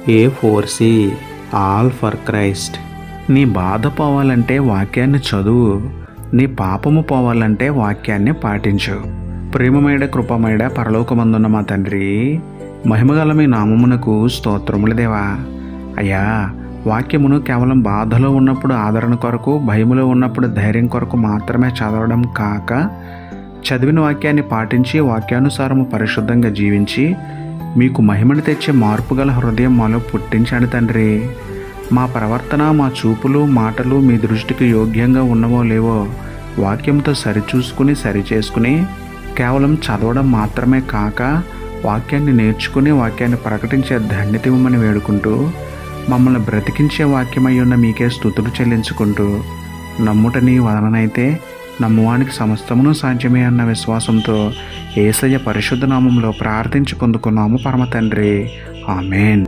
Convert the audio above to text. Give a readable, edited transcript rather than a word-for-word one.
A4C all for Christ. నీ బాధ పోవాలంటే వాక్యాన్ని చదువు, నీ పాపము పోవాలంటే వాక్యాన్ని పాటించు. ప్రేమమేడ కృపమేడ పరలోకమందున్న మా తండ్రి, మహిమగల మీ నామమునకు స్తోత్రములు దేవా. అయ్యా, వాక్యమును కేవలం బాధలో ఉన్నప్పుడు ఆదరణ కొరకు, భయములో ఉన్నప్పుడు ధైర్యం కొరకు మాత్రమే చదవడం కాక, చదివిన వాక్యాన్ని పాటించి వాక్యానుసారము పరిశుద్ధంగా జీవించి మీకు మహిమను తెచ్చే మార్పు గల హృదయం మాలో పుట్టించండి తండ్రి. మా ప్రవర్తన, మా చూపులు, మాటలు మీ దృష్టికి యోగ్యంగా ఉన్నవో లేవో వాక్యంతో సరిచూసుకుని సరిచేసుకుని కేవలం చదవడం మాత్రమే కాక వాక్యాన్ని నేర్చుకుని వాక్యాన్ని ప్రకటించే ధన్యత ఇవ్వమని వేడుకుంటూ, మమ్మల్ని బ్రతికించే వాక్యమై ఉన్న మీకే స్తుతులు చెల్లించుకుంటూ, నమ్ముట నీ వలనైతే నమ్మువానికి సమస్తమును సాధ్యమే అన్న విశ్వాసంతో యేసయ్య పరిశుద్ధ నామంలో ప్రార్థించి పొందుకున్నాము పరమ తండ్రి. ఆమేన్.